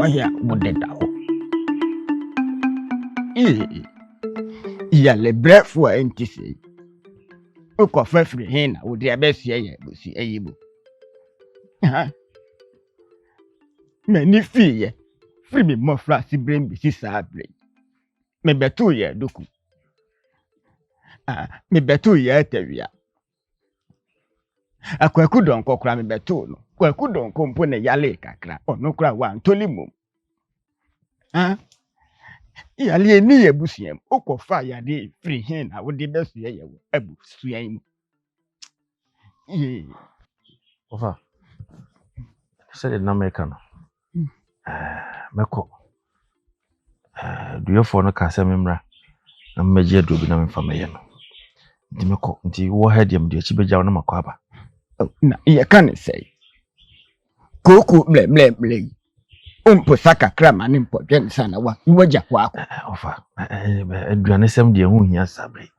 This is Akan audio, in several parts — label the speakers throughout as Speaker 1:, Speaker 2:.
Speaker 1: ya wodeda ho ya le brefo entisi uko fefri hin na wodi abesie ya bosi ayibo ha me ni fiye free me mo frasi brain bi si sabre me betu ye doku me betu ye atawia akwaku don kokra me betu no kwaku don kompo ne yale kakra ono kra wa ntolimu ha yale ni ye busiem uko fa ya de free hin na wodi besie ye wo abu suyan mu
Speaker 2: Ofa. Said na America no. Meko. Do you for no kasa memra. Na meje do bi na memfa meye no. Nti meko, nti wo head yam de achi beja na makwaba.
Speaker 1: Na ye kan say. Koku mle. Umpo saka krama ni mpo dwen sana wa. Iwoja kwako.
Speaker 2: Ofa. Aduane sem de hu hia sabre.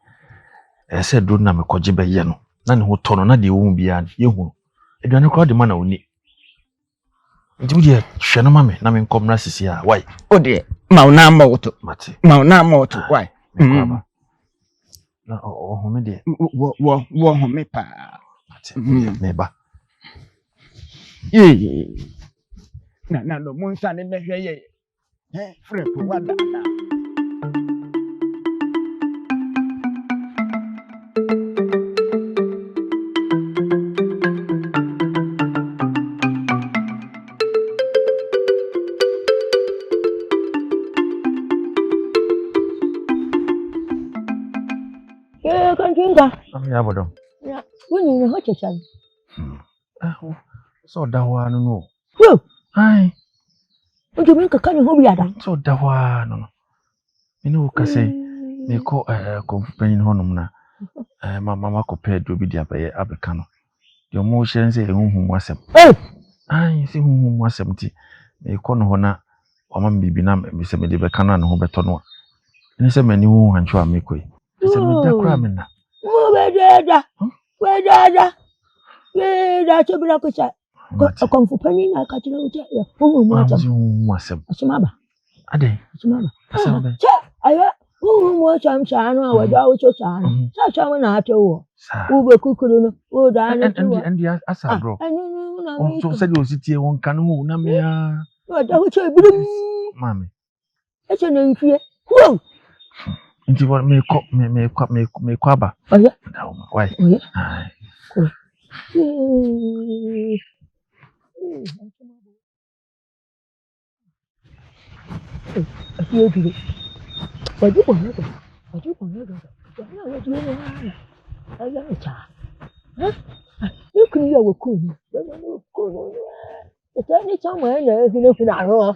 Speaker 2: Se do na mekoje beye no. Na ne ho tono na de wo bia ye hu. Aduane kwa de ma na oni. Nti wudi hwe no ma me na me nkomra sisi a why
Speaker 1: ode mauna moto
Speaker 2: mate
Speaker 1: mauna moto why
Speaker 2: na home de
Speaker 1: wo home pa
Speaker 2: mate me ba
Speaker 1: na no munsa ne mehwe ye frepo wada na
Speaker 2: ya bodom
Speaker 3: ya woni ne ho chechan
Speaker 2: so dawa no
Speaker 3: wo
Speaker 2: ai
Speaker 3: ojo mi kaka ne ho biada
Speaker 2: so dawa no ene wo kase me ko kompanyin honum na mama ko pay do bi dia baye abeka no yo mo hye nse ehunhun wasem ai se hunhun wasem ti me ko no ho na mama bibi na me se me de beka na no ho beto no ene se mani hu hancho a me koi se me da kra me na
Speaker 3: mo bededa ye chebra ko cha ko mfupani na katira uta ya
Speaker 2: hunhun wasem
Speaker 3: asumaba
Speaker 2: ade
Speaker 3: asumaba
Speaker 2: asabe
Speaker 3: cha aya mo chamcha no awada wo chocha no cha mo na atewo ube kukuru no o da na tewo
Speaker 2: and asa bro
Speaker 3: no na
Speaker 2: on so said o sitie won kan mu na me ya
Speaker 3: wada wo cha birum
Speaker 2: mami
Speaker 3: eche na ntwie wo
Speaker 2: nti what me ko aba
Speaker 3: oya
Speaker 2: why
Speaker 3: oya
Speaker 2: ai
Speaker 3: Afiyo duro. Wadi bonodo. Na wadi ni wana. Aya ni cha. Ni kuni ya wakunu. Ni cha mo na efi na ro.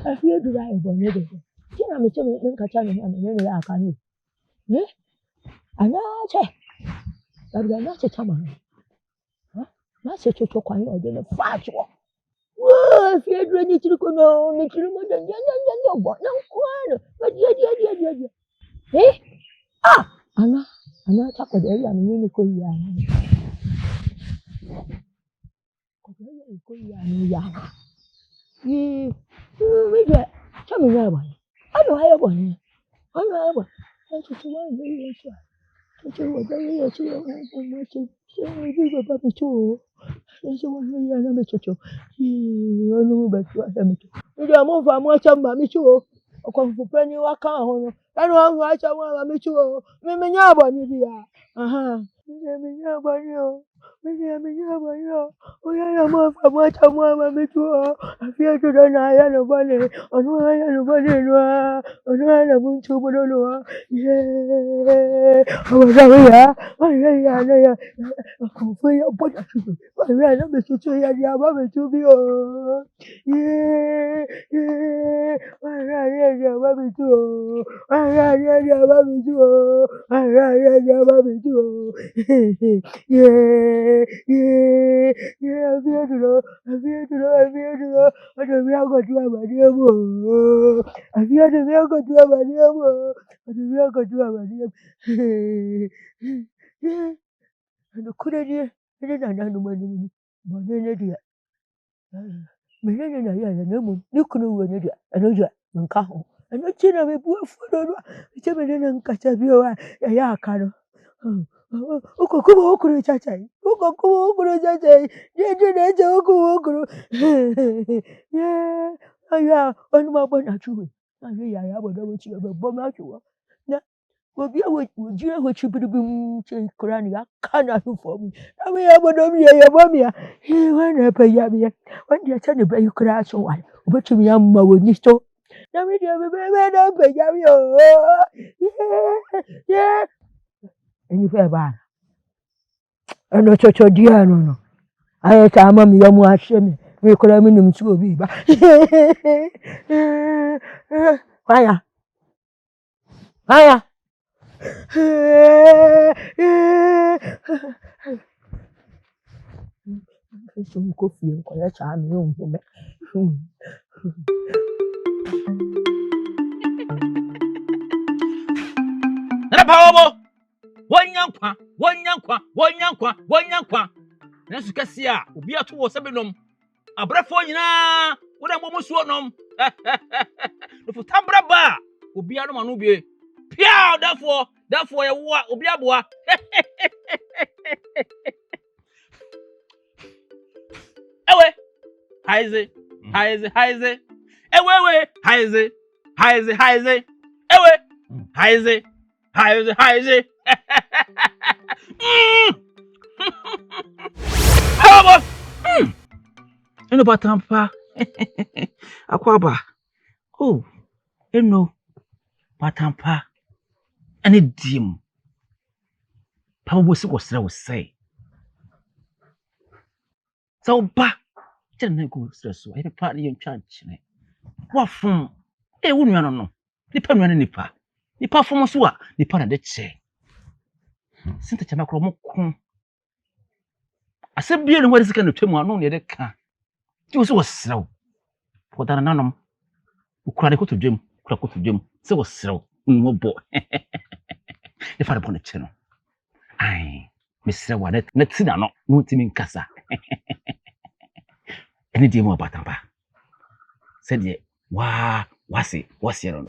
Speaker 3: Afiyo duro ayo bonodo. Kina me che me nkacha ni na ya aka ni. Ana che. Dabia na che chama. Na che chocho kwa ni ode na facho. Afiyo duro ni chiri mo dan ogbo na kwano. Wadi. Ana chako de ya ni ko ya. Ko ya ni ya. We do. Chami ya ba. Ano hayo ba ni. Chuchu wa ni ya. Chuchu wa ni ya chuchu wa chuchu. Bi baba mi chuchu. Chuchu wa ni ya na mi chuchu. Onu ba chuchu wa mi chuchu. Ndi amu fa mu chamba mi chuchu. Okonfupeni wa kan ho no. Anu amu acha wa mi chuchu. Mi nya ba ni bia. Mi nya ba ni o. Oya na mo fa mo cha mo ma mi chuchu. Afia chuchu na ya no ba ni. Onu ya no ba ni no. Onu na mu chuchu no no. Ya. Konfu ya boda chuchu. Ya na mi chuchu ya ya ba mi chuchu bi o. Ya ba mi chuchu. Ya ba mi chuchu. Ya ba mi chuchu. Afia duro. Odo mi agotu abadi emo. Afia de mi agotu abadi emo. Odo mi agotu abadi emo. Ano kure ni. Ene na no mani. Bone ne dia. menene na ya na mu ni kunu wo ne dia eno dia nka ho eno chi na me bu afudo no che menene nka cha bi wa ya aka no okokuru chachai okokuru chachai je na je okokuru ye aya onu ma bo na chuwe aye ya bo do bo chi bo ma chuwa na obi awo oji awo chibiribim che kurani ya kana hu for me na me ya bo do mi ya bo mi ya he wa na pa ya mi ya wan dia cha ne ba yu kura so wa obetumi ya ma woni so na me dia be na pa ya mi o ye eni fe ba eno chocho dia no aye ta ma mi yo mu ahye mi kura mi nim su obi ba waya so ko fi nko ya cha mi o nko me
Speaker 4: na pawo wanyankwa na su kasia obi ato wo sebenom abrafo nyina woda mo musuo nom no fu tambra ba obi anu ma no bie pia therefore ye wo obi aboa ewe haize ewe ewe haize Baba eno batampa akwaba oh eno batampa ani dim papa bo si ko sra wo sai so ba tell na go sra so e pa ni ntwanche ne wa fun e wo nua no nipa nua ne nipa fun so a nipa na de che sinta chama kro mo kun asebie ne hware sika no twemu ano ne de ka ti wo so wo sra wo dana nanom ukura de kotodwem se wo sra wo bo e fa de bon che no ai me sra wa na ti na no no ti min kasa eni di mo batamba se de wasi no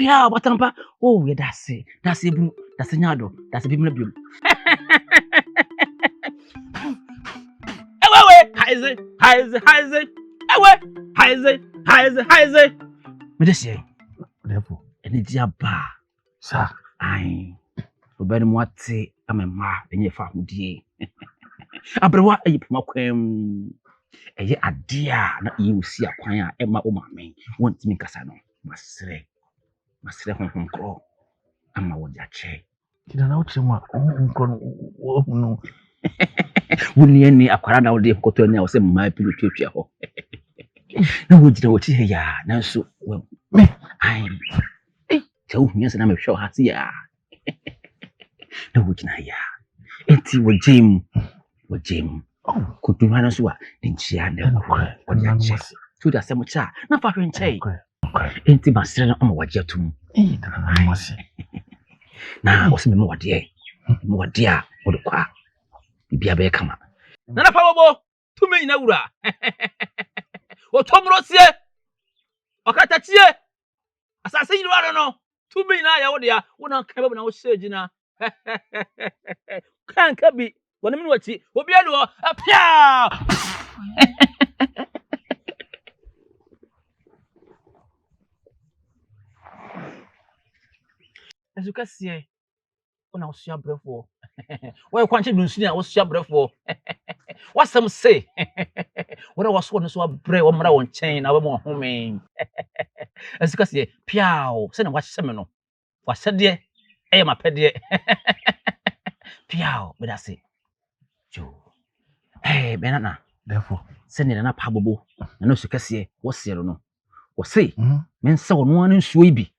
Speaker 4: pia batamba oh ye dase bru dase nyado dase bimla biom ewe haize ewe haize me de sie
Speaker 2: lepo
Speaker 4: eni di aba
Speaker 2: sa
Speaker 4: ai obere mo ate amema enye fa hodie abrewa ayi pema kwam eye adia na yi usi akwan a ema o mamen wonti mi kasa no masre honhom kro ama wo dia che
Speaker 2: kida na uche ma nko no
Speaker 4: woni ani akwara na wo de koto ani a wo se mma pilo twetwa ho na wo jira wo chi he ya na so me ai te wo hunya se na me hwe ha ti ya na wo jina ya enti wo jim kutu hana so a nchia na wo dia che tu da se mo cha na fa hwe nchei enti basire na ama waje atum
Speaker 2: dana masi
Speaker 4: na osime mo wade a wo de kwa bibia be kama na pa bobo tumi nyina wura o tomrosie o katachie asase nyina no tumi nyina ya wo de a wo na ka be na wo shegina kan ka bi wona mi wachi obi adu apia Azukasie ona osua brefo wo kwanche dunsu ni a osua brefo wasam say wona waso no so abre wo mra won chen na we mo home Azukasie piao se na wahye me no wahye de eye mapede piao be da se jo benana
Speaker 2: lepo
Speaker 4: se ni na pa bobo na no Azukasie wo se no wo say men se wo no anu nsuo ibi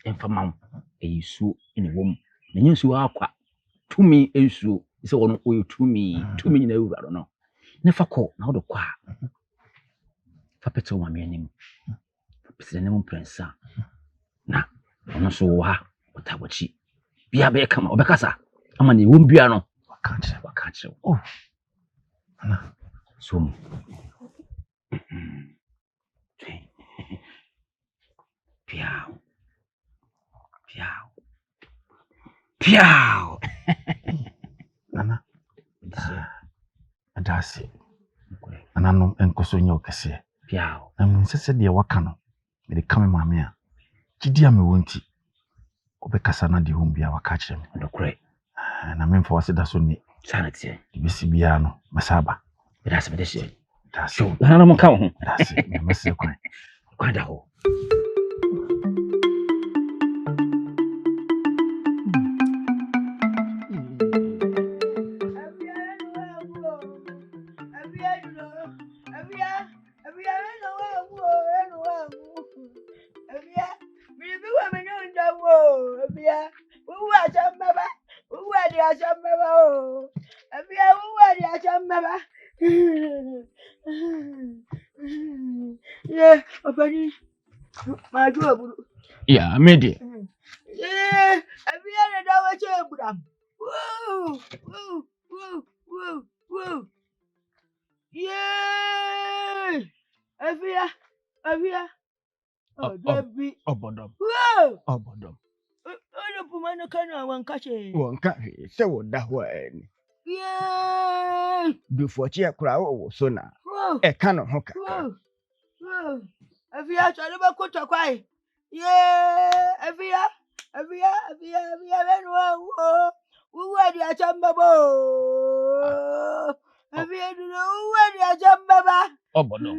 Speaker 4: emfa mawo eyisuo ene wom na nyensuo akwa tumi ensuo se wono oyo tumi nyina ewura no ne fakọ na wo kwa fa peto wa me anim pese ne mo prensa na ono so wo ha otabochi bia be kama obekasa ama ne wom bia no wakache oh ana Sum. Piao. Piao. Piao.
Speaker 2: Nana. Adasi. Anano enkoso nye okese.
Speaker 4: Piao.
Speaker 2: Sese de waka no. Me de kame maame a. Gidi a me wonti. Obekasa na de hom bia waka kire me.
Speaker 4: Ndokre.
Speaker 2: Na me mfa wase da so ni.
Speaker 4: Sanate.
Speaker 2: Bisi bia no. Masaba.
Speaker 4: Bidase bidase.
Speaker 2: Dasi.
Speaker 4: Nana mo ka ho.
Speaker 2: Dasi. Me mase kwan.
Speaker 4: Kwanda ho.
Speaker 3: Yeah, Opani. My job.
Speaker 1: Yeah, media.
Speaker 3: Yeah, every other day I say, Budam. Woo, woo, woo, woo, woo. Yeah, every oh, Debbie.
Speaker 1: Obodom.
Speaker 3: Whoa,
Speaker 1: Obodom.
Speaker 3: oh, the woman can one catch it.
Speaker 1: Won ka hwe se wo da ho ani.
Speaker 3: Yeah,
Speaker 1: Du fochi akura wo so na.
Speaker 3: whoa,
Speaker 1: E ka no ho ka.
Speaker 3: whoa, whoa. Every other day I go to quiet. Yeah, every who are the Achambabo? Every who are the Achambaba?
Speaker 1: Obodom.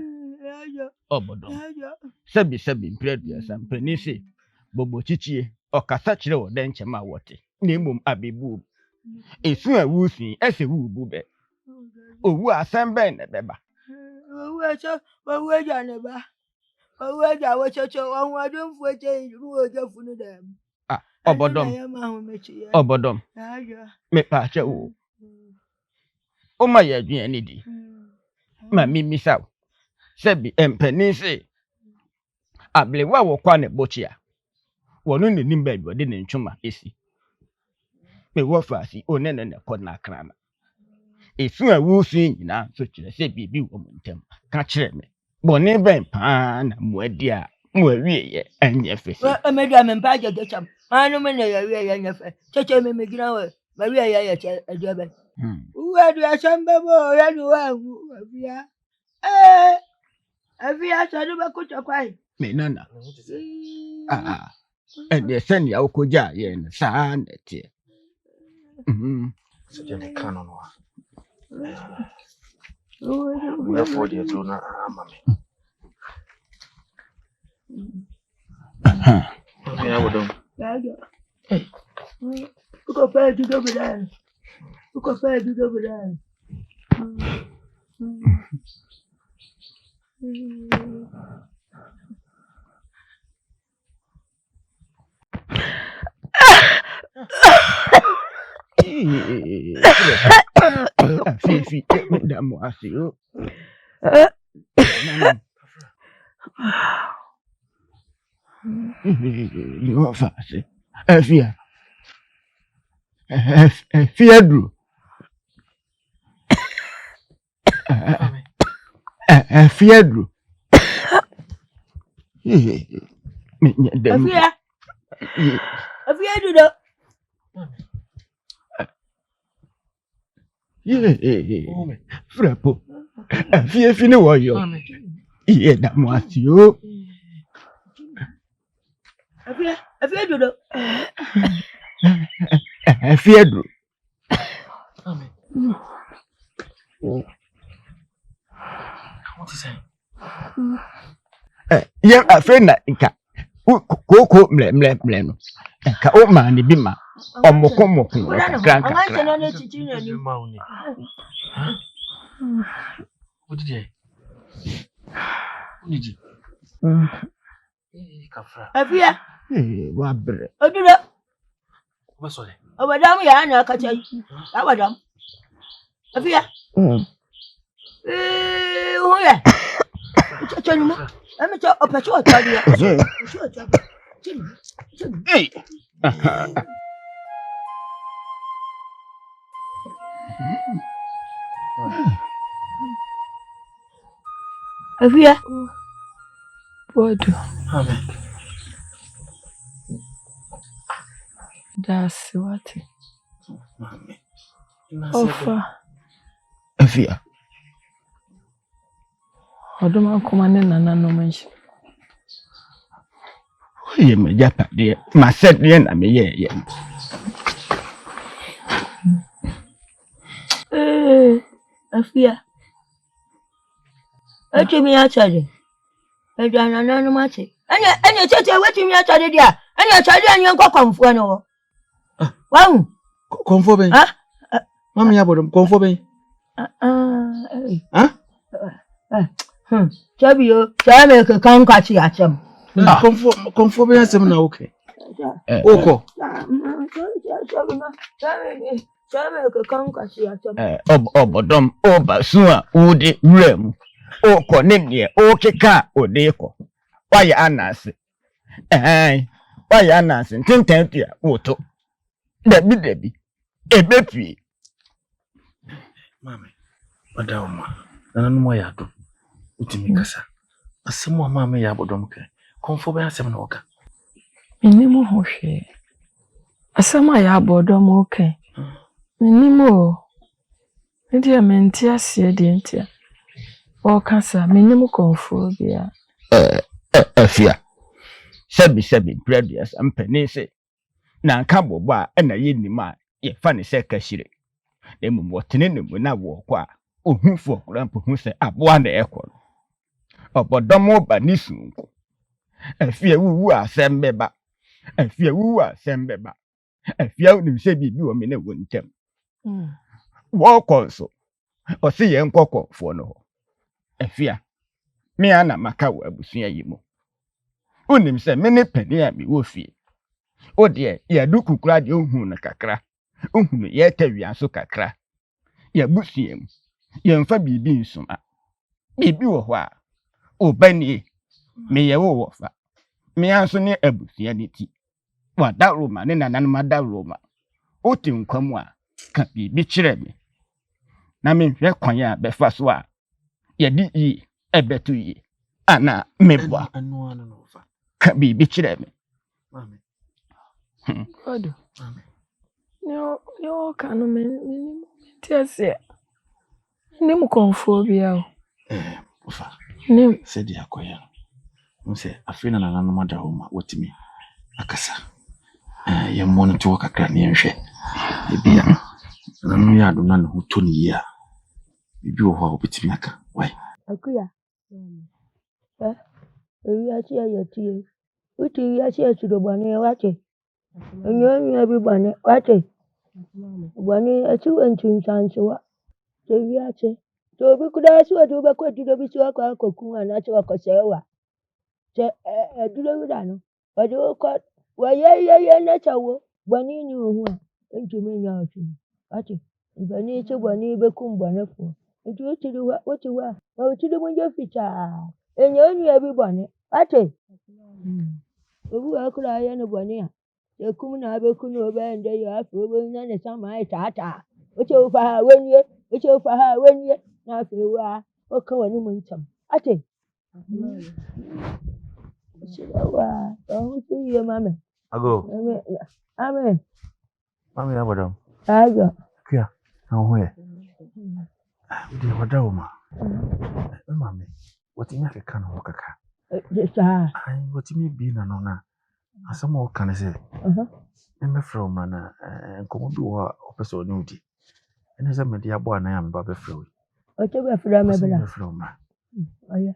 Speaker 1: Obodom. Sebi mpredua sampani se bobo chichie okasa kire wo den chema wote. Na emom abebu. Esu awusin ese wu bube. Owu asembe na beba.
Speaker 3: Owu eja neba. Owu eja wo chocho won wadun fuete ru oja funu dem.
Speaker 1: Obodom. Me pa che wo. O ma ye adwun ani di. Ma mimisa wo. Sebi empani se ablewa wo kwa ne bochia. Wono ne nimba de ne ntwuma esi. Me wo fasi onene ne kod na krana. Esu awusin nyina so kire se bibi wo muntem. Ka kire me. Boni ben pa na muadi a muawie ye anye fese.
Speaker 3: Emedua me mpa je cham. Anu me ne ye ye nyefe. Cheche me gina we. Ma wie ye che aduaben. Uwe du Achambabo ya nu wa afia. Afia so do ba kuto kwai.
Speaker 1: Me nana. Ede sen ya ukoja ye na sa na tie.
Speaker 2: So de kano no. We for the do na mama. Ya wodom.
Speaker 3: Hey. Uko pa du do bidan. Uko pa du do bidan.
Speaker 1: Fifi, da mo asio. You fast. Afia. Fiadru. Fiadru.
Speaker 3: Afia du do.
Speaker 1: Frapo. Afia fini wo yo. Iye da mo asio.
Speaker 3: Afia du do.
Speaker 1: Fiadru.
Speaker 2: Amen. What is it?
Speaker 1: Yem afena nka. Koko mle no. Nka o ma ni bi ma. Omoko kranka.
Speaker 3: Anga na ne chichi na ni.
Speaker 2: What did you? Niji. Kafra.
Speaker 3: Afia.
Speaker 1: Wa bre.
Speaker 3: Odudo.
Speaker 2: Wesole.
Speaker 3: Obadam ya na kacha. Abadam. Afia. Ho ya. Chani mo. Ame cha opacho otadi ya.
Speaker 1: Hey.
Speaker 3: Afia. Bodo.
Speaker 2: Amen.
Speaker 3: That's what.
Speaker 2: Mami.
Speaker 3: Ofa.
Speaker 1: Afia.
Speaker 3: Oduma komane nana no manchi.
Speaker 1: Ye me japa de ma set de na me ye.
Speaker 3: Afia. Etimi achade. Edana nanu mache. Anya tete wetimi achade dia. Anya achade anya nkwa kwamfo no. Wow.
Speaker 2: Konfo ben. Mami ya bodom konfo ben.
Speaker 3: Chabio, chame ke kankachi acham.
Speaker 2: Konfo ben asem na okay. Oko.
Speaker 3: Chame ke kankachi acham.
Speaker 1: Obodom obasun udi rem. Oko nene okeka odeko. Why anase? Why anase? Tintentia woto. Debi. Ebepi.
Speaker 2: Mami. Madama. Nana no mo ya do. Utimi kasa. Asem wa mami ya bodom ke. Konfo ben asem na oka.
Speaker 3: Minimu hoshe. Asama ya bodom okay. Minimu. Ndi amenti asie di ntia. O kasa minimu konfo bia.
Speaker 1: Afia. Sebi previous ampani se. Na nka bobo a na ye nima ye fa ne se kashire. Emu wotene ne mu na wo kwa. Ohunfo okura mpohu se aboa na ekọ. Obodomo ba nisunko. Afia wuwu asembeba. Afia wuwu asembeba. Afia nim se bibi wo me na wo ntem. Wo konso. O se ye nkokọ fo no ho. Afia. Me ana maka wo abusua yimo. Unim se me ne pani a me wo fie. O de ya dukukura de ohun na kakra. Ohun ye tawia so kakra. Ya busiem. Ye mfa bibi nsuma. Bibi wo ho a. Obani me ye wo wofa. Me anso ne abusua ne ti. Wa da Roma ne nananuma da Roma. O ti nkwam a ka bibi kire me. Na me hwe kwan ya befa so a. Ye di yi ebetu yi. Ana mebwa.
Speaker 2: Anu no fa.
Speaker 1: Ka bibi kire me.
Speaker 2: Mami.
Speaker 3: Bodo.
Speaker 2: Mami.
Speaker 3: Yo kanu minimu. Tiase. Nimu konfo bia.
Speaker 2: Ofa.
Speaker 3: Nim.
Speaker 2: Sedi akoya. Nse afina na nanu madahoma wotimi akasa. Ye monitor kakra ne nhwe. Ebia. Nanu ya do na ne ho toni ya. Bibi wo ho a obetimi aka. Why?
Speaker 3: Akuya. Ewi achi ayetie. Uti achi atudobane wache. Enyo bi bane wache. Bane achi wantin sansewa. Ewi achi. To bi kuda si wadu be kwatu do bi si akwa akokun ana achi wakosewa. Duro wida no. Wadu ko wa ye na chawo. Bane ni ohu a. Ntumi nya otu. Wache. Bane chi bane be kum bane fo. Nti otiwa. Ma otide munje ficha. Enyo bi bane. Wache. Obu akura ya no bane a. Ekum na abeku no be nde yo afu obo nya ne sama tata. Oche ufa ha wenye. Na afu wa oka wani muntam. Ate. Shilawa. Ohu ye mame.
Speaker 2: Ago.
Speaker 3: Amen.
Speaker 2: Mami ya bodom.
Speaker 3: Ago.
Speaker 2: Kia. Ho ye. Di wadawoma. Mami. Wotimi akeka no kaka.
Speaker 3: Sa.
Speaker 2: Ai wotimi bi na no na. Asama o kan se. Me from na nkomo bi wo opeso ni udi. Ene se me dia bo anan am ba be frewe.
Speaker 3: Oche be fra me bela.
Speaker 2: Me from na.
Speaker 3: Oya.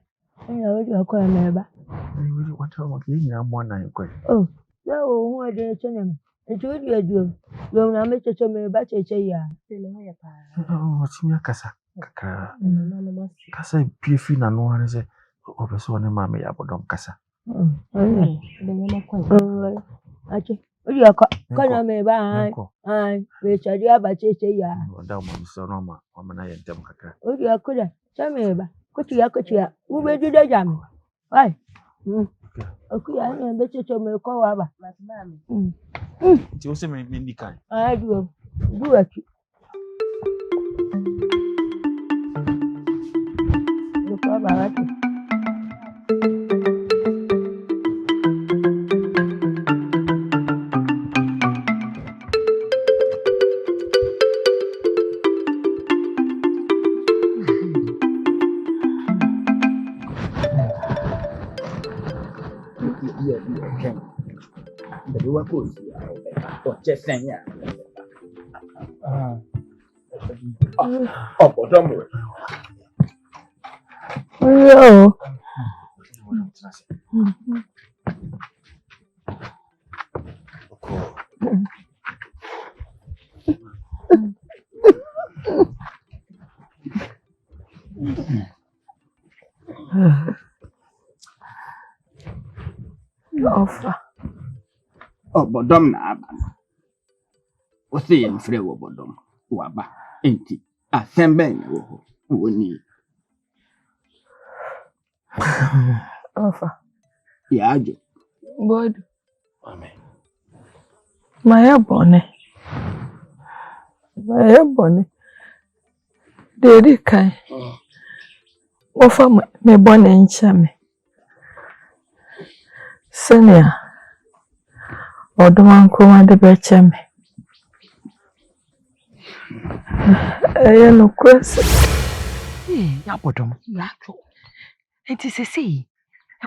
Speaker 3: Enya o jo ko me ba.
Speaker 2: Ai we want to mo ki nyina mo anan ko.
Speaker 3: Oh. Ya o hu ade chenem. Nti odi aduom. Yo na me cheche me ba cheche ya. Sele ho ya pa.
Speaker 2: Wotimi akasa kakra. Kasa bi fi na no ane se opeso ne ma me ya bodom kasa.
Speaker 3: Ache. Odi akọ. Kana me ba ai. We chadi abacheche ya.
Speaker 2: Oda mo so no ma o na ye dem kakra.
Speaker 3: Odi akoda. Chame ba. Kotia. Wu be du da jam. Ai. Okuya na be cheche me ko wa ba.
Speaker 2: Ti o se me ndi kan.
Speaker 3: Ai du. Du aki. Lu ko ba wa ti.
Speaker 1: wakosi o chesenya obodo mo
Speaker 3: Yo. Ofa.
Speaker 1: Obodom na aba no. O se ye mfre wo obodom waba enti asembe na wo woni
Speaker 3: Ofa.
Speaker 1: yajo
Speaker 3: God.
Speaker 2: Amen.
Speaker 3: Maya bone. Dedi kai. Ofa me bone nchame. Senia. Oduma nkoma de bechame. No kwese.
Speaker 5: Ya bodom. Ya cho. Enti sesi.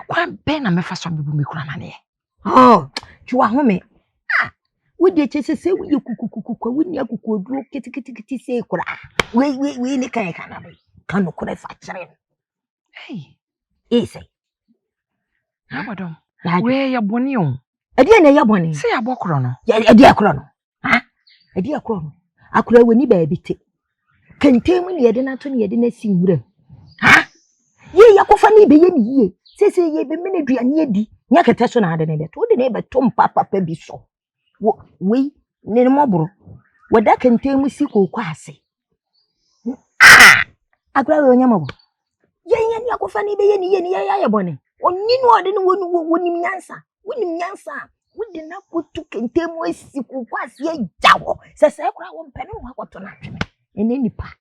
Speaker 5: Kwa be na mefa so bebu me kura na ne.
Speaker 3: Chwa home. We dey chese we kukukuku we ni akuku oduro kitikiti se kura. We ni kan kana be. Kan no kura fa kire.
Speaker 5: Hey.
Speaker 3: Ese.
Speaker 5: Ya bodom. We ya boni o.
Speaker 3: Ade na ya boni.
Speaker 5: Se ya bokro no.
Speaker 3: Ade akro no. Ha? Ade akro no. Akro we ni ba bite. Kente mu ni yede na to ni yede na si nwura. Ha? Ye yakofa ni be ye ni ye. Sese ye be me na duane ye di. Nya kete so na ade ne be. To de na be to papa bi so. We ne mo bro. Wada kente mu si kokwa ase. Akra we onyama bo. Ye ni yakofa ni be ye ni ya bone. Onni no ade no wonim nyansa. Wonim nyansa. Wodi na kotu kente mu asi kokwa ase ya jawo. Sese akra wo mpene wo akoto na twene. Ene nipa.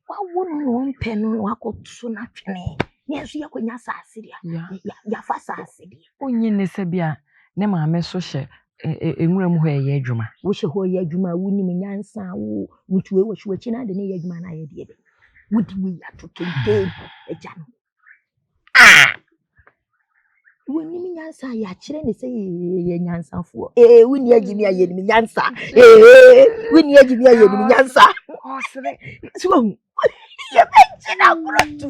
Speaker 3: Wa wonu wo mpene wo akoto na twene. Ni aso yakonya saasiria. Ya fa saasiria.
Speaker 5: Onye ne se bia ne maame so hye enwura mu ho ye adwuma.
Speaker 3: Wo hye ho ye adwuma wonim nyansa wo mutuwe wo hwe chi na de ne ye adwuma na ye de. Wodi we atoke de eja no. Wonim nyansa ya kire ne se ye nyansa fo. Woni agimi aye ni nyansa. Woni agimi aye ni nyansa.
Speaker 5: Oh sere.
Speaker 3: So ye be china kuro tu.